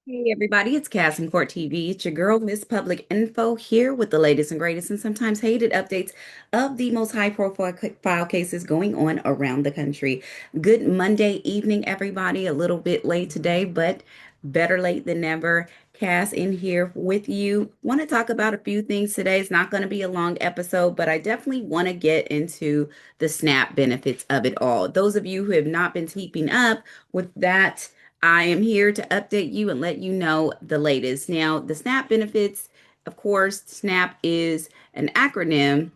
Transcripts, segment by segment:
Hey everybody, it's Cass in Court TV. It's your girl, Miss Public Info, here with the latest and greatest and sometimes hated updates of the most high-profile cases going on around the country. Good Monday evening, everybody. A little bit late today, but better late than never. Cass in here with you. Want to talk about a few things today. It's not going to be a long episode, but I definitely want to get into the SNAP benefits of it all. Those of you who have not been keeping up with that, I am here to update you and let you know the latest. Now, the SNAP benefits, of course, SNAP is an acronym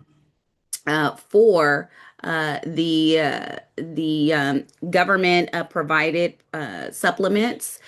for the government provided supplements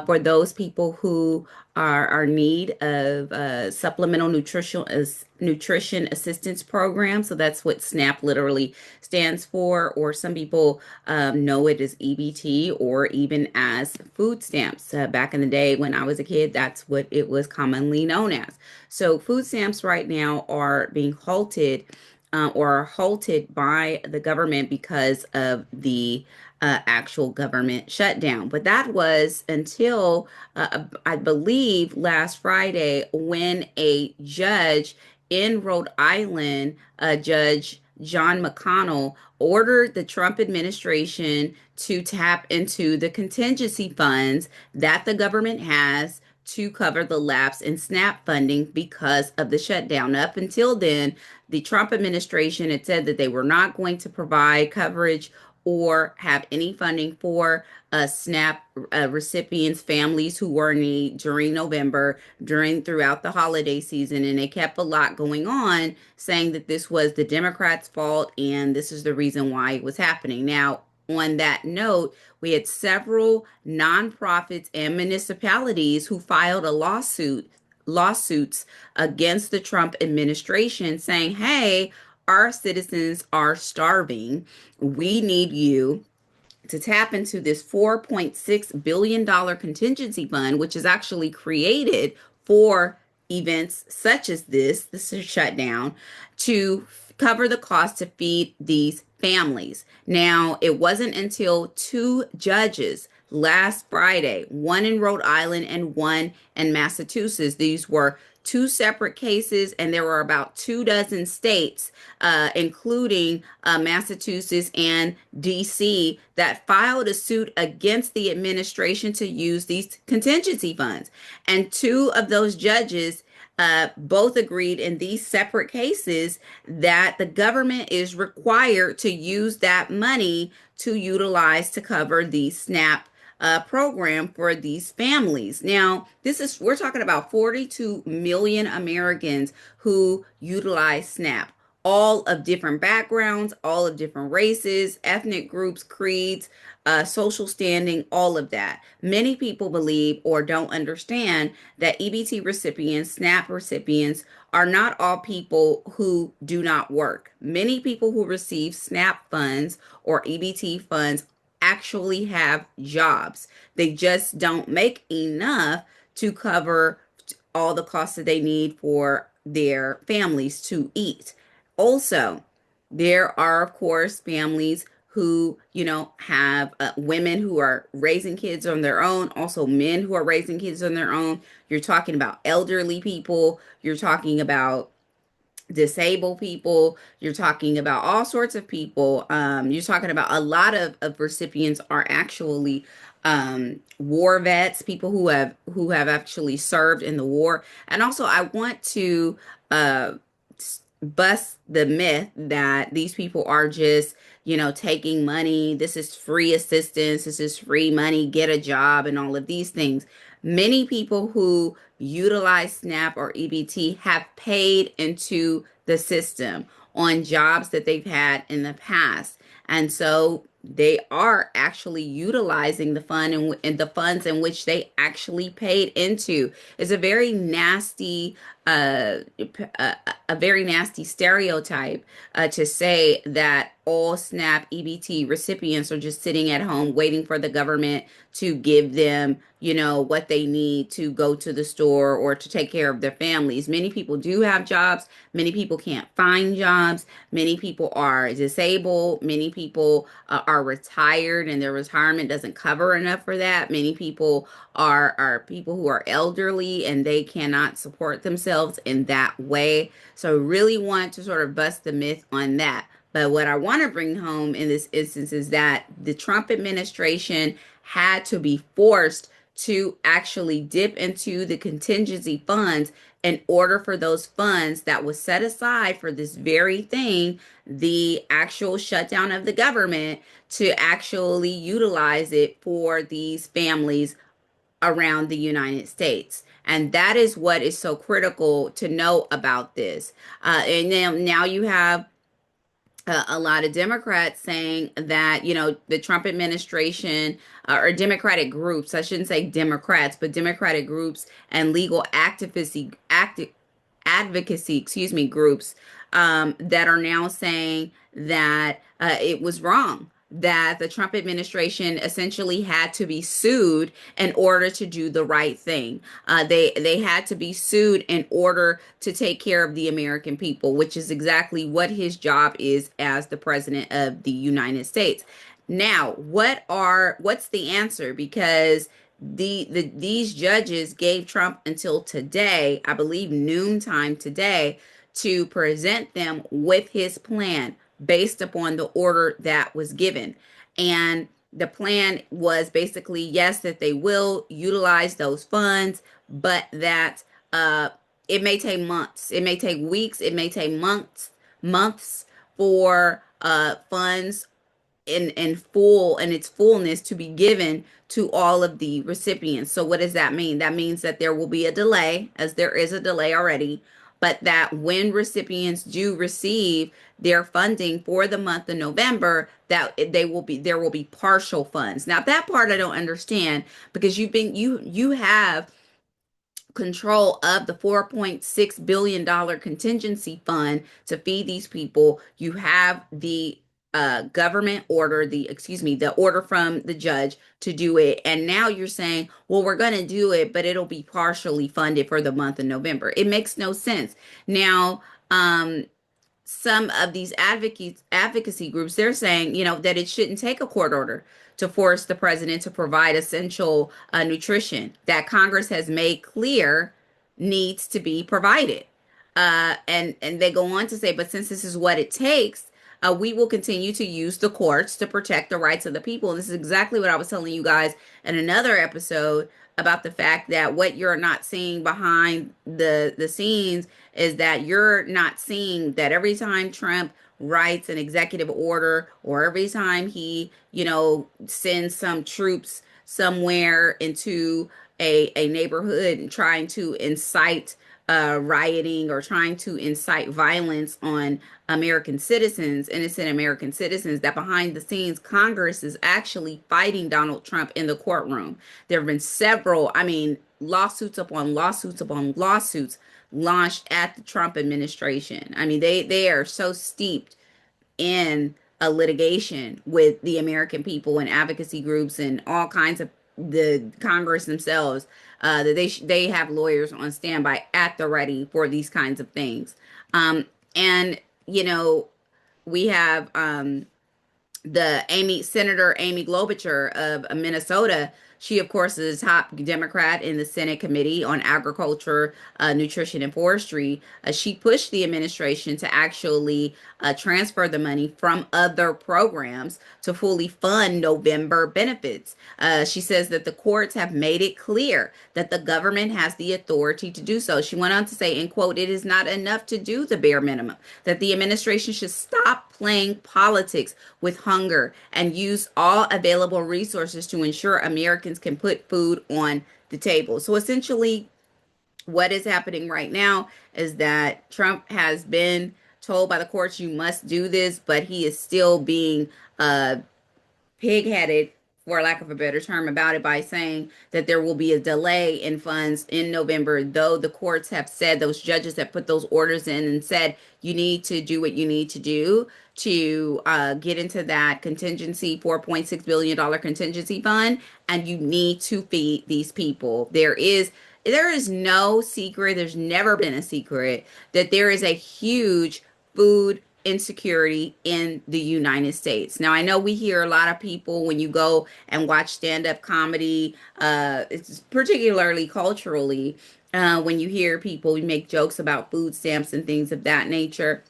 for those people who are need of supplemental nutrition assistance program. So that's what SNAP literally stands for, or some people know it as EBT or even as food stamps. Back in the day when I was a kid, that's what it was commonly known as. So food stamps right now are being halted by the government because of the actual government shutdown. But that was until I believe last Friday when a judge in Rhode Island, Judge John McConnell, ordered the Trump administration to tap into the contingency funds that the government has to cover the lapse in SNAP funding because of the shutdown. Up until then, the Trump administration had said that they were not going to provide coverage or have any funding for SNAP recipients, families who were in need during November, throughout the holiday season. And they kept a lot going on saying that this was the Democrats' fault and this is the reason why it was happening. Now, on that note, we had several nonprofits and municipalities who filed a lawsuits against the Trump administration saying, hey, our citizens are starving. We need you to tap into this $4.6 billion contingency fund, which is actually created for events such as this is shutdown, to cover the cost to feed these families. Now, it wasn't until two judges last Friday, one in Rhode Island and one in Massachusetts. These were two separate cases, and there were about 24 states, including Massachusetts and DC, that filed a suit against the administration to use these contingency funds. And two of those judges both agreed in these separate cases that the government is required to use that money to utilize to cover the SNAP program for these families. Now, we're talking about 42 million Americans who utilize SNAP, all of different backgrounds, all of different races, ethnic groups, creeds, social standing, all of that. Many people believe or don't understand that EBT recipients, SNAP recipients, are not all people who do not work. Many people who receive SNAP funds or EBT funds actually have jobs. They just don't make enough to cover all the costs that they need for their families to eat. Also, there are, of course, families who, have women who are raising kids on their own, also men who are raising kids on their own. You're talking about elderly people, you're talking about disabled people, you're talking about all sorts of people. You're talking about a lot of recipients are actually war vets, people who have actually served in the war. And also I want to uh bust the myth that these people are just, taking money. This is free assistance. This is free money. Get a job and all of these things. Many people who utilize SNAP or EBT have paid into the system on jobs that they've had in the past. And so they are actually utilizing the fund and the funds in which they actually paid into. It's a very nasty uh, a, a very nasty stereotype to say that all SNAP EBT recipients are just sitting at home waiting for the government to give them, what they need to go to the store or to take care of their families. Many people do have jobs. Many people can't find jobs. Many people are disabled. Many people are retired and their retirement doesn't cover enough for that. Many people are people who are elderly and they cannot support themselves in that way. So really want to sort of bust the myth on that. But what I want to bring home in this instance is that the Trump administration had to be forced to actually dip into the contingency funds in order for those funds that was set aside for this very thing, the actual shutdown of the government, to actually utilize it for these families around the United States. And that is what is so critical to know about this. And now you have a lot of Democrats saying that, the Trump administration or Democratic groups, I shouldn't say Democrats, but Democratic groups and legal advocacy, groups that are now saying that it was wrong, that the Trump administration essentially had to be sued in order to do the right thing. They had to be sued in order to take care of the American people, which is exactly what his job is as the president of the United States. Now, what's the answer? Because these judges gave Trump until today, I believe noontime today, to present them with his plan based upon the order that was given. And the plan was basically, yes, that they will utilize those funds, but that it may take months, it may take weeks, it may take months for funds in its fullness to be given to all of the recipients. So what does that mean? That means that there will be a delay, as there is a delay already, but that when recipients do receive their funding for the month of November, that there will be partial funds. Now that part I don't understand, because you have control of the $4.6 billion contingency fund to feed these people. You have the government order, the order from the judge to do it. And now you're saying, well, we're going to do it, but it'll be partially funded for the month of November. It makes no sense. Now, some of these advocacy groups, they're saying, that it shouldn't take a court order to force the president to provide essential nutrition that Congress has made clear needs to be provided. And they go on to say, but since this is what it takes, we will continue to use the courts to protect the rights of the people. And this is exactly what I was telling you guys in another episode about the fact that what you're not seeing behind the scenes is that you're not seeing that every time Trump writes an executive order, or every time he, sends some troops somewhere into a neighborhood and trying to incite rioting or trying to incite violence on American citizens, innocent American citizens, that behind the scenes, Congress is actually fighting Donald Trump in the courtroom. There have been several, lawsuits upon lawsuits upon lawsuits launched at the Trump administration. They are so steeped in a litigation with the American people and advocacy groups and all kinds of the Congress themselves, that they have lawyers on standby at the ready for these kinds of things. And we have Senator Amy Klobuchar of Minnesota. She, of course, is a top Democrat in the Senate Committee on Agriculture, Nutrition, and Forestry. She pushed the administration to actually transfer the money from other programs to fully fund November benefits. She says that the courts have made it clear that the government has the authority to do so. She went on to say, in quote, "It is not enough to do the bare minimum, that the administration should stop playing politics with hunger and use all available resources to ensure Americans can put food on the table." So essentially, what is happening right now is that Trump has been told by the courts, you must do this, but he is still being pig-headed for lack of a better term, about it by saying that there will be a delay in funds in November, though the courts have said, those judges have put those orders in and said, you need to do what you need to do to get into that contingency, $4.6 billion contingency fund, and you need to feed these people. There is no secret, there's never been a secret that there is a huge food insecurity in the United States. Now, I know we hear a lot of people when you go and watch stand-up comedy, it's particularly culturally, when you hear people make jokes about food stamps and things of that nature,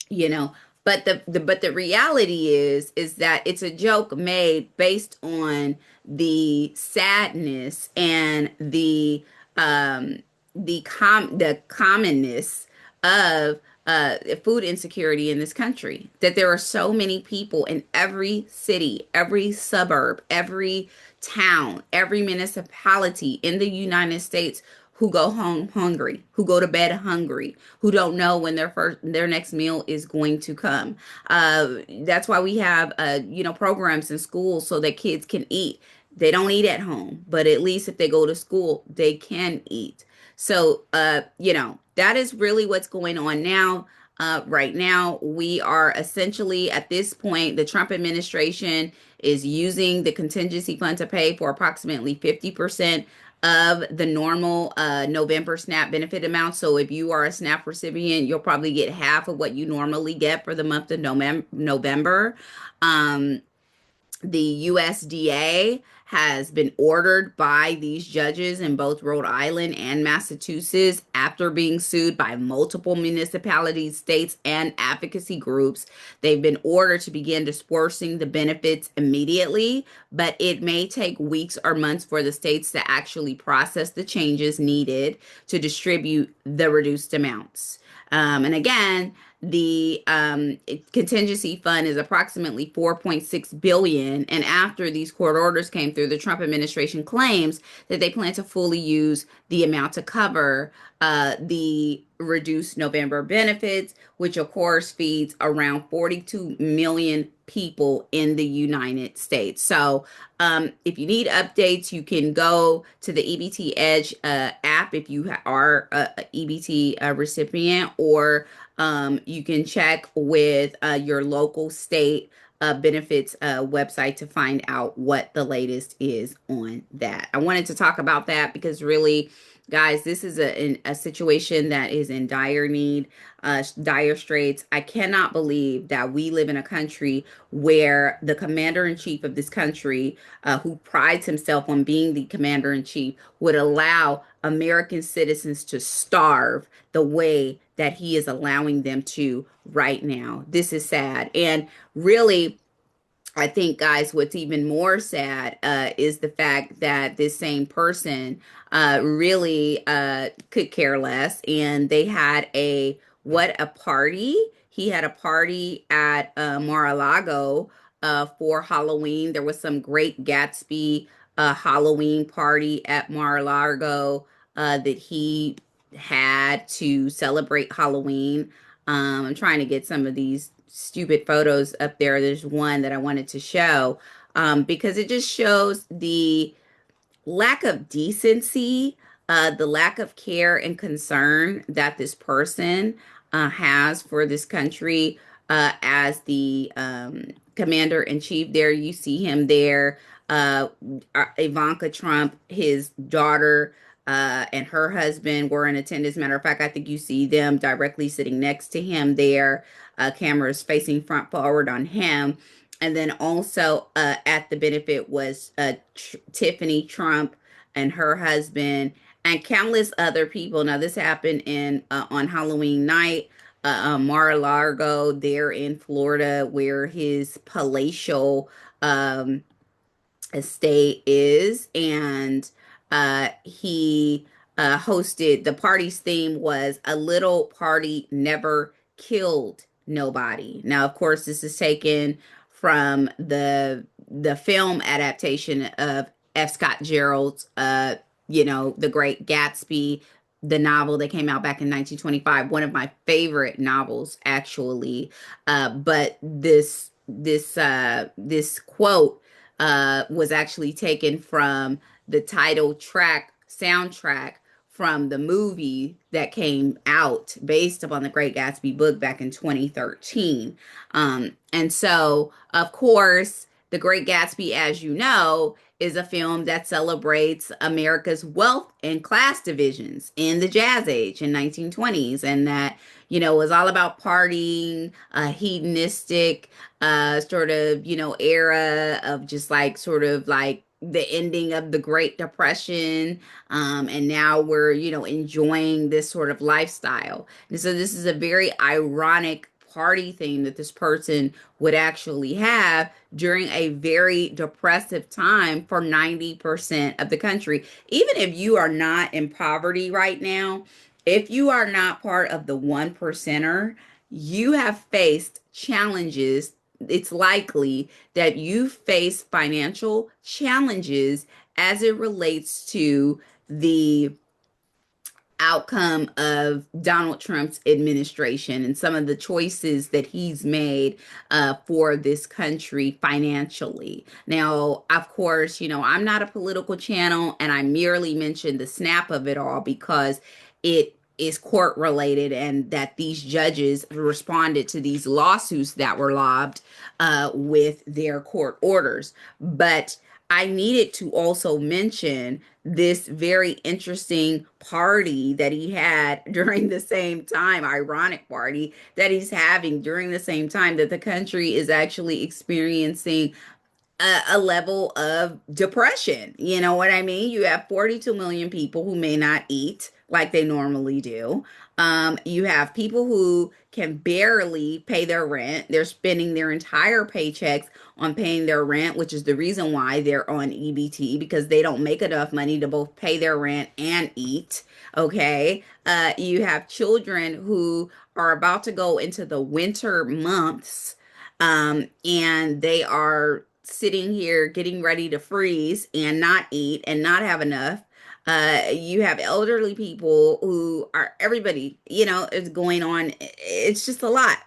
you know. But the reality is that it's a joke made based on the sadness and um the commonness of food insecurity in this country. That there are so many people in every city, every suburb, every town, every municipality in the United States who go home hungry, who go to bed hungry, who don't know when their next meal is going to come. That's why we have programs in schools so that kids can eat. They don't eat at home, but at least if they go to school, they can eat. So that is really what's going on now. Right now, we are essentially at this point, the Trump administration is using the contingency fund to pay for approximately 50% of the normal November SNAP benefit amount. So if you are a SNAP recipient, you'll probably get half of what you normally get for the month of November. Um, the USDA has been ordered by these judges in both Rhode Island and Massachusetts, after being sued by multiple municipalities, states, and advocacy groups. They've been ordered to begin dispersing the benefits immediately, but it may take weeks or months for the states to actually process the changes needed to distribute the reduced amounts. And again, the contingency fund is approximately 4.6 billion, and after these court orders came through, the Trump administration claims that they plan to fully use the amount to cover the reduced November benefits, which of course feeds around 42 million people in the United States. So if you need updates, you can go to the EBT Edge app if you are a EBT recipient, or you can check with your local state benefits website to find out what the latest is on that. I wanted to talk about that because really, guys, this is a situation that is in dire need, dire straits. I cannot believe that we live in a country where the commander in chief of this country, who prides himself on being the commander in chief, would allow American citizens to starve the way that he is allowing them to right now. This is sad. And really, I think, guys, what's even more sad is the fact that this same person really could care less. And they had a party. He had a party at Mar-a-Lago for Halloween. There was some Great Gatsby Halloween party at Mar-a-Lago that he had to celebrate Halloween. I'm trying to get some of these stupid photos up there. There's one that I wanted to show because it just shows the lack of decency, the lack of care and concern that this person has for this country as the commander in chief. There you see him there. Ivanka Trump, his daughter, and her husband were in attendance. Matter of fact, I think you see them directly sitting next to him there. Cameras facing front forward on him. And then also at the benefit was Tiffany Trump and her husband and countless other people. Now, this happened in on Halloween night, Mar-a-Lago, there in Florida, where his palatial estate is, and he hosted. The party's theme was "A Little Party Never Killed Nobody." Now, of course, this is taken from the film adaptation of F. Scott Gerald's The Great Gatsby, the novel that came out back in 1925, one of my favorite novels, actually. But this quote was actually taken from the title track soundtrack from the movie that came out based upon the Great Gatsby book back in 2013. And so, of course, The Great Gatsby, as you know, is a film that celebrates America's wealth and class divisions in the Jazz Age in 1920s, and that was all about partying, hedonistic, sort of, era of just like sort of like the ending of the Great Depression. And now we're, enjoying this sort of lifestyle. And so this is a very ironic party theme that this person would actually have during a very depressive time for 90% of the country. Even if you are not in poverty right now, if you are not part of the one percenter, you have faced challenges. It's likely that you face financial challenges as it relates to the outcome of Donald Trump's administration and some of the choices that he's made for this country financially. Now, of course, I'm not a political channel, and I merely mentioned the snap of it all because it is court related, and that these judges responded to these lawsuits that were lobbed with their court orders. But I needed to also mention this very interesting party that he had during the same time, ironic party that he's having during the same time that the country is actually experiencing a level of depression. You know what I mean? You have 42 million people who may not eat like they normally do. You have people who can barely pay their rent. They're spending their entire paychecks on paying their rent, which is the reason why they're on EBT, because they don't make enough money to both pay their rent and eat. Okay. You have children who are about to go into the winter months, and they are sitting here getting ready to freeze and not eat and not have enough. You have elderly people who are everybody, is going on. It's just a lot.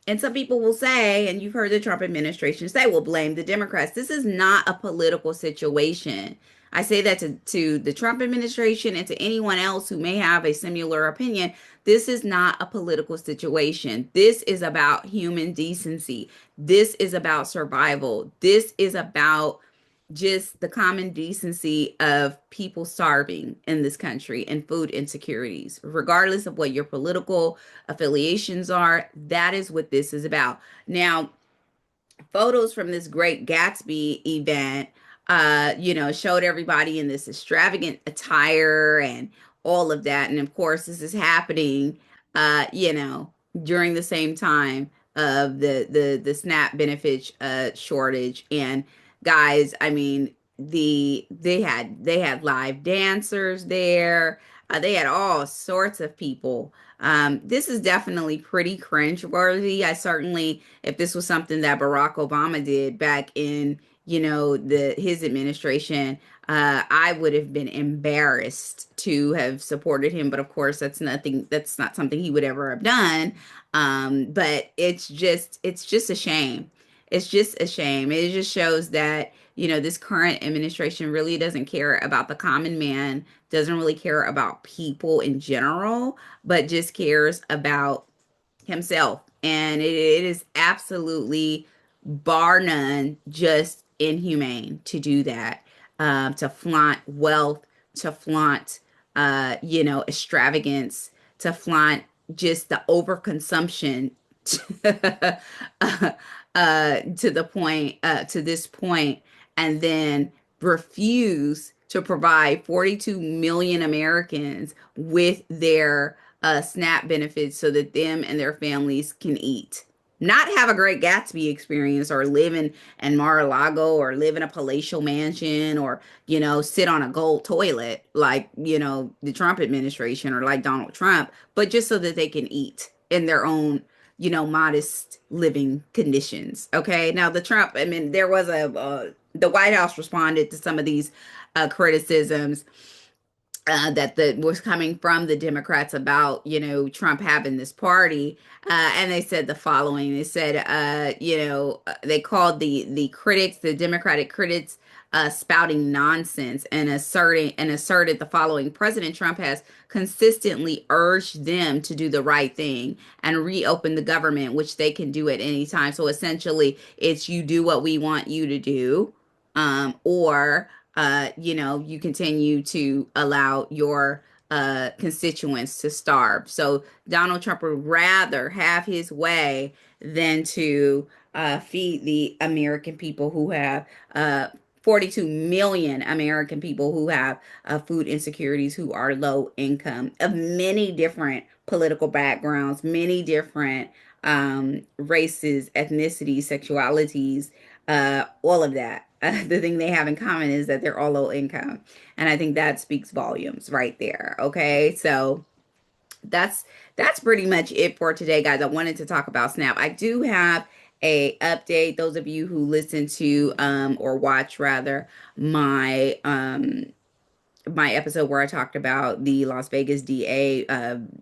And some people will say, and you've heard the Trump administration say, will blame the Democrats. This is not a political situation. I say that to the Trump administration and to anyone else who may have a similar opinion. This is not a political situation. This is about human decency. This is about survival. This is about just the common decency of people starving in this country and food insecurities, regardless of what your political affiliations are. That is what this is about. Now, photos from this Great Gatsby event, showed everybody in this extravagant attire and all of that. And of course, this is happening, during the same time of the SNAP benefit shortage. And guys, I mean, they had live dancers there. They had all sorts of people. This is definitely pretty cringeworthy. I certainly, if this was something that Barack Obama did back in, the his administration, I would have been embarrassed to have supported him. But of course, that's not something he would ever have done. But it's just a shame. It's just a shame. It just shows that, this current administration really doesn't care about the common man, doesn't really care about people in general, but just cares about himself. And it is absolutely, bar none, just inhumane to do that, to flaunt wealth, to flaunt, extravagance, to flaunt just the overconsumption to the point, to this point, and then refuse to provide 42 million Americans with their SNAP benefits so that them and their families can eat. Not have a great Gatsby experience or live in Mar-a-Lago or live in a palatial mansion or, sit on a gold toilet like, the Trump administration or like Donald Trump, but just so that they can eat in their own, modest living conditions. Okay. Now, I mean, there was the White House responded to some of these criticisms that was coming from the Democrats about, Trump having this party. And they said the following. They said, they called the critics, the Democratic critics, spouting nonsense and asserted the following: President Trump has consistently urged them to do the right thing and reopen the government, which they can do at any time. So essentially, it's you do what we want you to do, or you continue to allow your constituents to starve. So Donald Trump would rather have his way than to feed the American people who have 42 million American people who have food insecurities, who are low income, of many different political backgrounds, many different races, ethnicities, sexualities, all of that. The thing they have in common is that they're all low income. And I think that speaks volumes right there. Okay. So that's that's pretty much it for today, guys. I wanted to talk about SNAP. I do have a update. Those of you who listen to or watch rather my episode where I talked about the Las Vegas DA,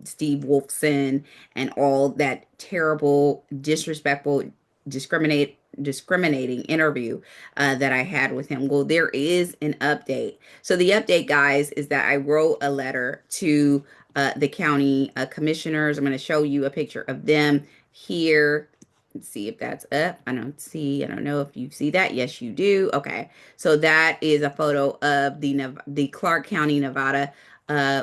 Steve Wolfson, and all that terrible, disrespectful, discriminating interview that I had with him. Well, there is an update. So the update, guys, is that I wrote a letter to the county commissioners. I'm going to show you a picture of them here. Let's see if that's up. I don't know if you see that. Yes, you do. Okay. So that is a photo of the Clark County, Nevada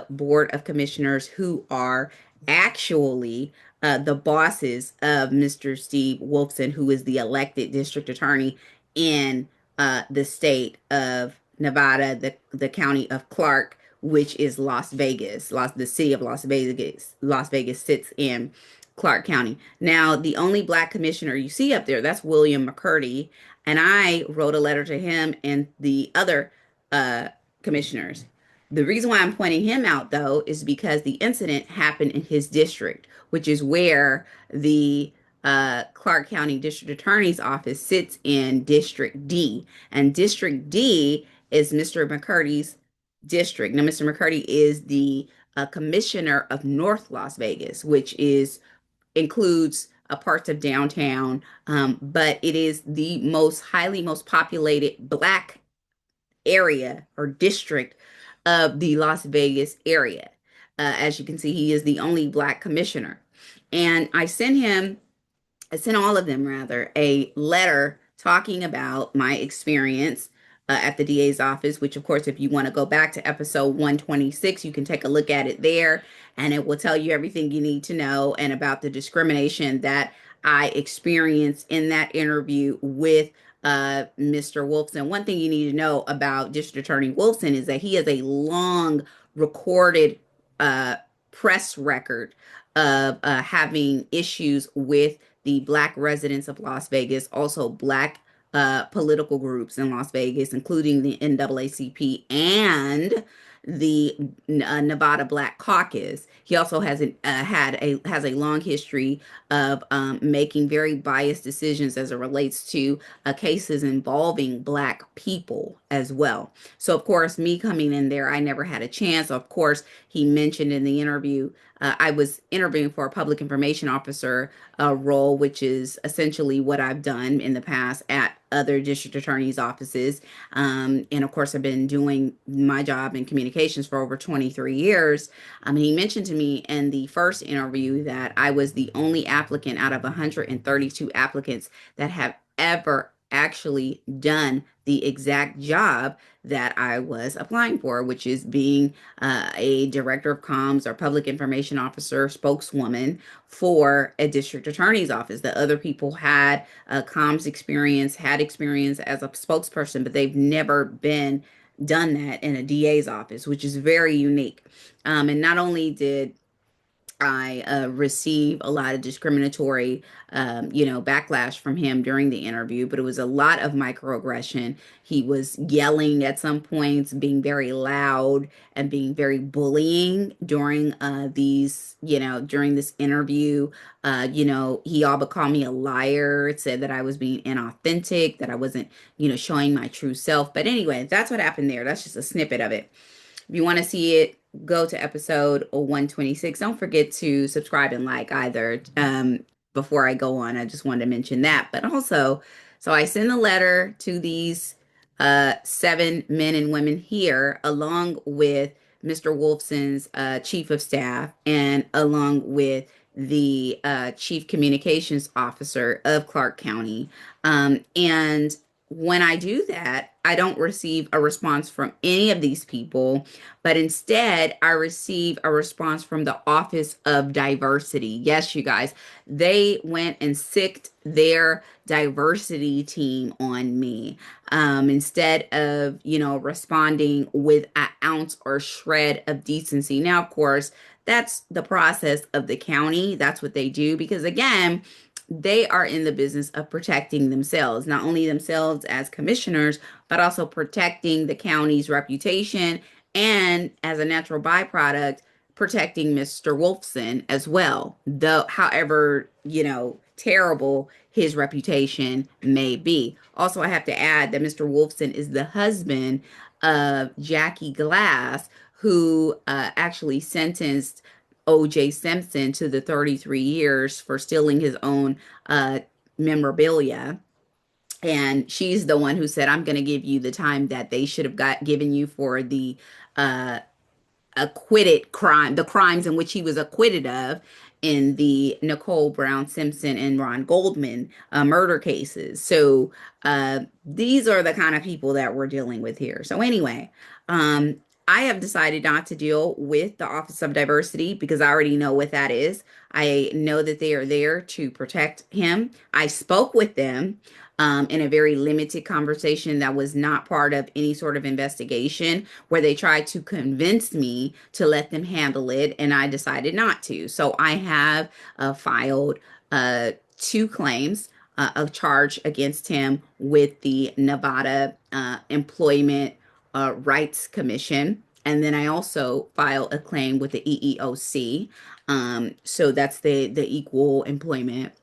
Board of Commissioners, who are actually the bosses of Mr. Steve Wolfson, who is the elected district attorney in the state of Nevada, the county of Clark, which is Las Vegas. The city of Las Vegas. Las Vegas sits in Clark County. Now, the only black commissioner you see up there, that's William McCurdy. And I wrote a letter to him and the other uh, commissioners. The reason why I'm pointing him out, though, is because the incident happened in his district, which is where the Clark County District Attorney's Office sits in District D. And District D is Mr. McCurdy's district. Now, Mr. McCurdy is the commissioner of North Las Vegas, which includes parts of downtown, but it is the most populated black area or district of the Las Vegas area. As you can see, he is the only black commissioner. And I sent all of them rather, a letter talking about my experience at the DA's office, which, of course, if you want to go back to episode 126, you can take a look at it there, and it will tell you everything you need to know and about the discrimination that I experienced in that interview with Mr. Wolfson. One thing you need to know about District Attorney Wolfson is that he has a long recorded uh, press record of having issues with the black residents of Las Vegas, also black political groups in Las Vegas, including the NAACP and the Nevada Black Caucus. He also has a long history of making very biased decisions as it relates to cases involving black people as well. So, of course, me coming in there, I never had a chance. Of course, he mentioned in the interview, I was interviewing for a public information officer role, which is essentially what I've done in the past at other district attorneys' offices. And of course, I've been doing my job in communications for over 23 years. He mentioned to me in the first interview that I was the only applicant out of 132 applicants that have ever actually done the exact job that I was applying for, which is being a director of comms or public information officer, spokeswoman for a district attorney's office. The other people had comms experience, had experience as a spokesperson, but they've never been done that in a DA's office, which is very unique. And not only did I received a lot of discriminatory, backlash from him during the interview, but it was a lot of microaggression. He was yelling at some points, being very loud, and being very bullying during during this interview. He all but called me a liar. It said that I was being inauthentic, that I wasn't, showing my true self. But anyway, that's what happened there. That's just a snippet of it. If you want to see it, go to episode 126. Don't forget to subscribe and like either. Before I go on, I just wanted to mention that. But also, so I send a letter to these seven men and women here, along with Mr. Wolfson's chief of staff, and along with the chief communications officer of Clark County. And when I do that, I don't receive a response from any of these people, but instead I receive a response from the Office of Diversity. Yes, you guys, they went and sicked their diversity team on me, instead of, responding with an ounce or shred of decency. Now, of course, that's the process of the county. That's what they do because, again, they are in the business of protecting themselves, not only themselves as commissioners, but also protecting the county's reputation and, as a natural byproduct, protecting Mr. Wolfson as well. Though, however, terrible his reputation may be. Also, I have to add that Mr. Wolfson is the husband of Jackie Glass, who actually sentenced O.J. Simpson to the 33 years for stealing his own uh, memorabilia. And she's the one who said, I'm going to give you the time that they should have got given you for the uh, acquitted crime, the crimes in which he was acquitted of in the Nicole Brown Simpson and Ron Goldman murder cases. So these are the kind of people that we're dealing with here. So anyway, um, I have decided not to deal with the Office of Diversity because I already know what that is. I know that they are there to protect him. I spoke with them in a very limited conversation that was not part of any sort of investigation, where they tried to convince me to let them handle it, and I decided not to. So I have filed two claims of charge against him with the Nevada Employment Rights Commission. And then I also filed a claim with the EEOC. So that's the Equal Employment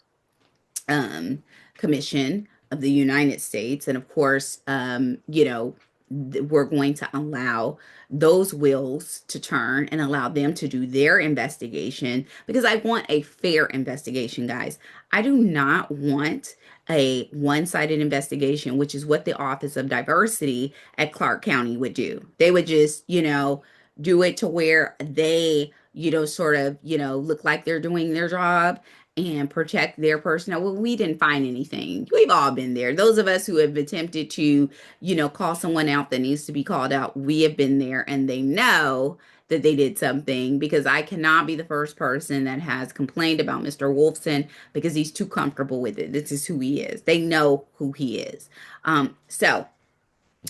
um, Commission of the United States. And of course, we're going to allow those wheels to turn and allow them to do their investigation because I want a fair investigation, guys. I do not want a one-sided investigation, which is what the Office of Diversity at Clark County would do. They would just, do it to where they, sort of, look like they're doing their job and protect their personnel. Well, we didn't find anything. We've all been there. Those of us who have attempted to, call someone out that needs to be called out, we have been there and they know that they did something because I cannot be the first person that has complained about Mr. Wolfson because he's too comfortable with it. This is who he is. They know who he is. So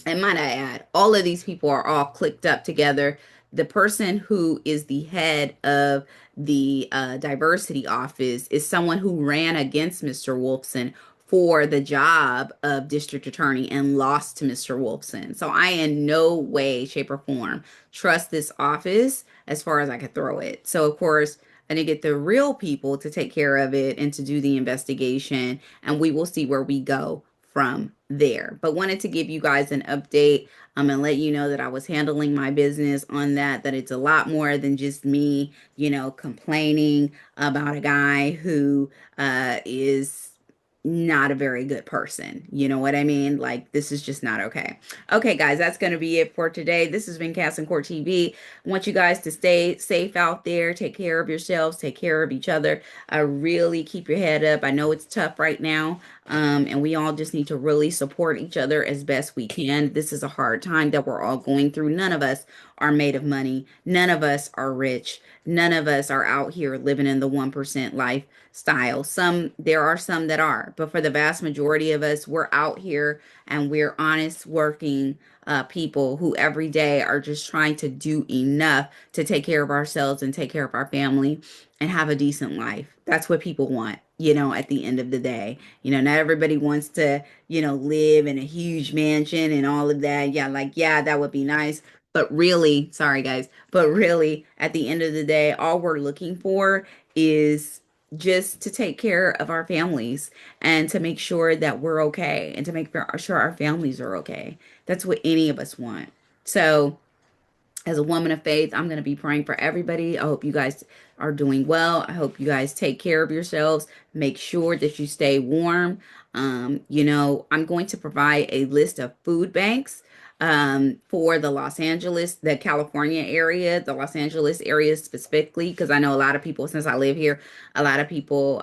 and might I add, all of these people are all clicked up together. The person who is the head of the diversity office is someone who ran against Mr. Wolfson for the job of district attorney and lost to Mr. Wolfson. So I, in no way, shape, or form, trust this office as far as I could throw it. So, of course, I need to get the real people to take care of it and to do the investigation, and we will see where we go from there. But wanted to give you guys an update and let you know that I was handling my business on that it's a lot more than just me, complaining about a guy who is not a very good person. You know what I mean? Like, this is just not okay. Okay, guys, that's going to be it for today. This has been Cass and Court TV. I want you guys to stay safe out there. Take care of yourselves. Take care of each other. Really keep your head up. I know it's tough right now, and we all just need to really support each other as best we can. This is a hard time that we're all going through. None of us are made of money. None of us are rich. None of us are out here living in the 1% lifestyle. There are some that are, but for the vast majority of us, we're out here and we're honest working people who every day are just trying to do enough to take care of ourselves and take care of our family and have a decent life. That's what people want, at the end of the day. Not everybody wants to, live in a huge mansion and all of that. Yeah, like, yeah, that would be nice. But really, sorry guys, but really, at the end of the day, all we're looking for is just to take care of our families and to make sure that we're okay and to make sure our families are okay. That's what any of us want. So, as a woman of faith, I'm going to be praying for everybody. I hope you guys are doing well. I hope you guys take care of yourselves. Make sure that you stay warm. I'm going to provide a list of food banks for the California area, the Los Angeles area specifically, because I know a lot of people, since I live here, a lot of people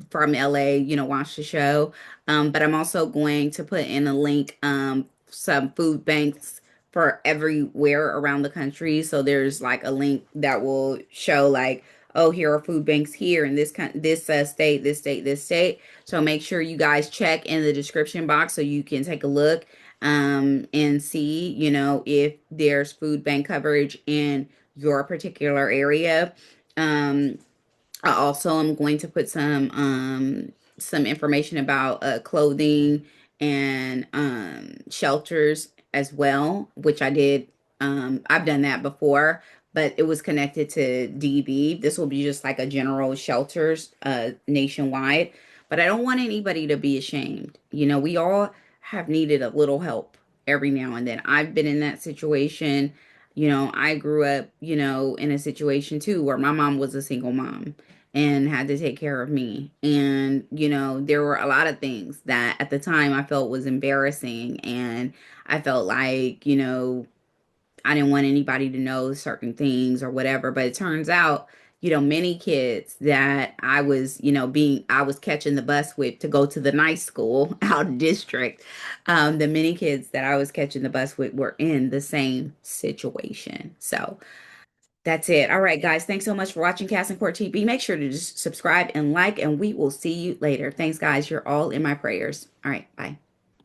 from LA, watch the show. But I'm also going to put in a link, some food banks for everywhere around the country. So there's like a link that will show like, oh, here are food banks here in this state, this state, this state. So make sure you guys check in the description box so you can take a look and see, if there's food bank coverage in your particular area. Um, I also am going to put some information about clothing and shelters as well, which I did. I've done that before, but it was connected to DB. This will be just like a general shelters nationwide. But I don't want anybody to be ashamed. We all have needed a little help every now and then. I've been in that situation. I grew up, in a situation too where my mom was a single mom and had to take care of me. And, there were a lot of things that at the time I felt was embarrassing. And I felt like, I didn't want anybody to know certain things or whatever. But it turns out, many kids that I was catching the bus with to go to the nice school out of district. The many kids that I was catching the bus with were in the same situation. So, that's it. All right, guys. Thanks so much for watching Cast and Court TV. Make sure to just subscribe and like, and we will see you later. Thanks, guys. You're all in my prayers. All right. Bye.